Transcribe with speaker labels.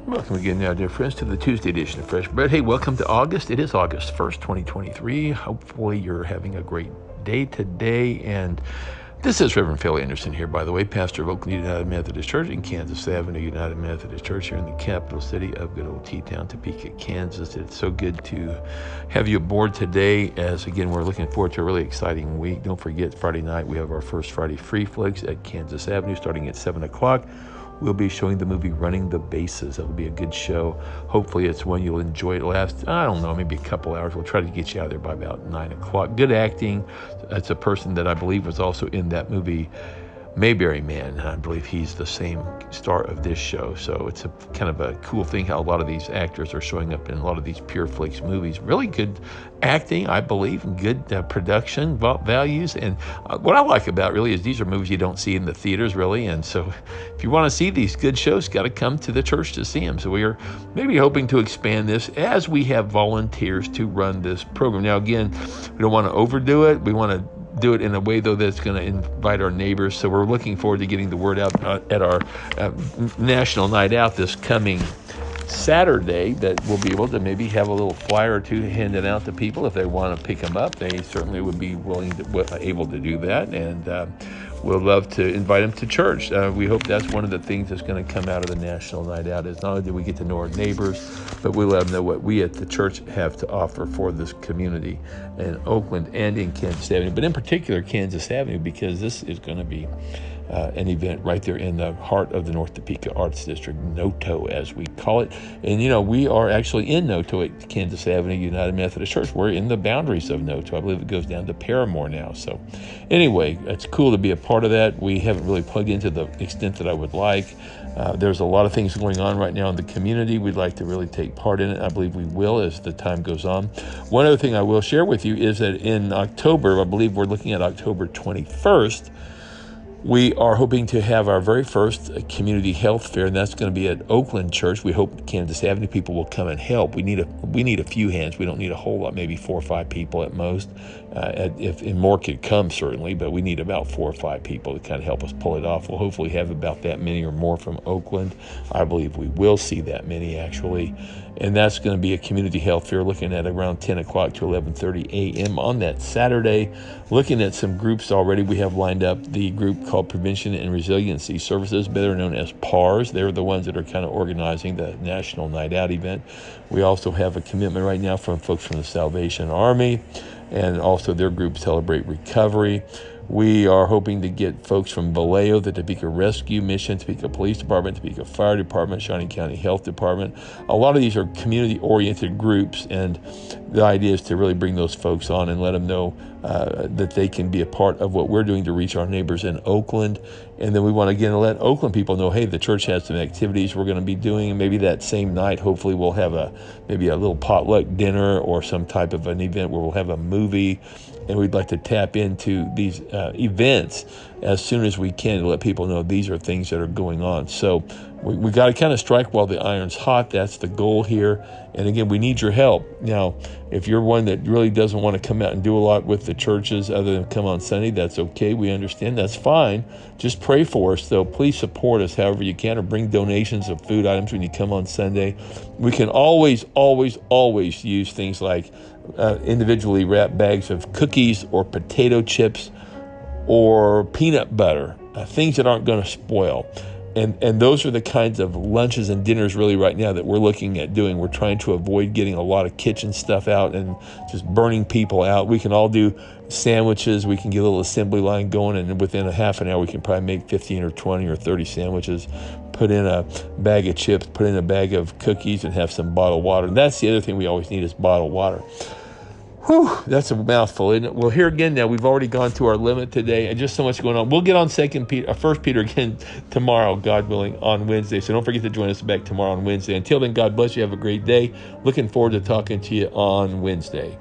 Speaker 1: Welcome again now, dear friends, to the Tuesday edition of Fresh Bread. Hey, welcome to August. It is August 1st, 2023. Hopefully you're having a great day today. And this is Reverend Phil Anderson here, by the way, pastor of Oakland United Methodist Church in Kansas Avenue United Methodist Church here in the capital city of good old T-Town, Topeka, Kansas. It's so good to have you aboard today as, again, we're looking forward to a really exciting week. Don't forget, Friday night, we have our first Friday Free Flicks at Kansas Avenue starting at 7 o'clock. We'll be showing the movie Running the Bases. It'll be a good show. Hopefully it's one you'll enjoy. It lasts, I don't know, maybe a couple hours. We'll try to get you out there by about 9 o'clock. Good acting. It's a person that I believe was also in that movie, Mayberry Man. I believe he's the same star of this show. So it's a kind of a cool thing how a lot of these actors are showing up in a lot of these Pure Flix movies. Really good acting, I believe, and good production values. And what I like about really is these are movies you don't see in the theaters really. And so if you want to see these good shows, got to come to the church to see them. So we are maybe hoping to expand this as we have volunteers to run this program. Now, again, we don't want to overdo it. We want to do it in a way, though, that's going to invite our neighbors. So we're looking forward to getting the word out at our National Night Out this coming Saturday, that we'll be able to maybe have a little flyer or two handed out to people if they want to pick them up. They certainly would be able to do that, and we'll love to invite them to church. We hope that's one of the things that's going to come out of the National Night Out, is not only do we get to know our neighbors, but we let them know what we at the church have to offer for this community in Oakland and in Kansas Avenue, but in particular Kansas Avenue, because this is going to be an event right there in the heart of the North Topeka Arts District, NOTO as we call it. And you know, we are actually in NOTO at Kansas Avenue United Methodist Church. We're in the boundaries of NOTO. I believe it goes down to Paramore now. So anyway, it's cool to be a part of that. We haven't really plugged into the extent that I would like. There's a lot of things going on right now in the community. We'd like to really take part in it. I believe we will as the time goes on. One other thing I will share with you is that in October, I believe we're looking at October 21st, we are hoping to have our very first community health fair, and that's going to be at Oakland Church. We hope Kansas Avenue people will come and help. We need a few hands. We don't need a whole lot, maybe 4 or 5 people at most. If more could come, certainly, but we need about 4 or 5 people to kind of help us pull it off. We'll hopefully have about that many or more from Oakland. I believe we will see that many, actually. And that's going to be a community health fair, looking at around 10 o'clock to 11:30 a.m. on that Saturday. Looking at some groups already, we have lined up the group called Prevention and Resiliency Services, better known as PARS. They're the ones that are kind of organizing the National Night Out event. We also have a commitment right now from folks from the Salvation Army, and also their group Celebrate Recovery. We are hoping to get folks from Vallejo, the Topeka Rescue Mission, Topeka Police Department, Topeka Fire Department, Shawnee County Health Department. A lot of these are community-oriented groups, and the idea is to really bring those folks on and let them know that they can be a part of what we're doing to reach our neighbors in Oakland. And then we want to, again, let Oakland people know, hey, the church has some activities we're going to be doing, and maybe that same night, hopefully we'll have maybe a little potluck dinner or some type of an event where we'll have a movie. And we'd like to tap into these events as soon as we can to let people know these are things that are going on. So we got to kind of strike while the iron's hot. That's the goal here. And again, we need your help. Now, if you're one that really doesn't want to come out and do a lot with the churches other than come on Sunday, that's okay. We understand. That's fine. Just pray for us, though. Please support us however you can, or bring donations of food items when you come on Sunday. We can always, always, always use things like individually wrapped bags of cookies or potato chips or peanut butter, things that aren't going to spoil. And those are the kinds of lunches and dinners really right now that we're looking at doing. We're trying to avoid getting a lot of kitchen stuff out and just burning people out. We can all do sandwiches. We can get a little assembly line going, and within a half an hour, we can probably make 15 or 20 or 30 sandwiches, put in a bag of chips, put in a bag of cookies, and have some bottled water. And that's the other thing we always need is bottled water. Whew, that's a mouthful, isn't it? Well, here again now, we've already gone to our limit today, and just so much going on. We'll get on 1 Peter again tomorrow, God willing, on Wednesday. So don't forget to join us back tomorrow on Wednesday. Until then, God bless you. Have a great day. Looking forward to talking to you on Wednesday.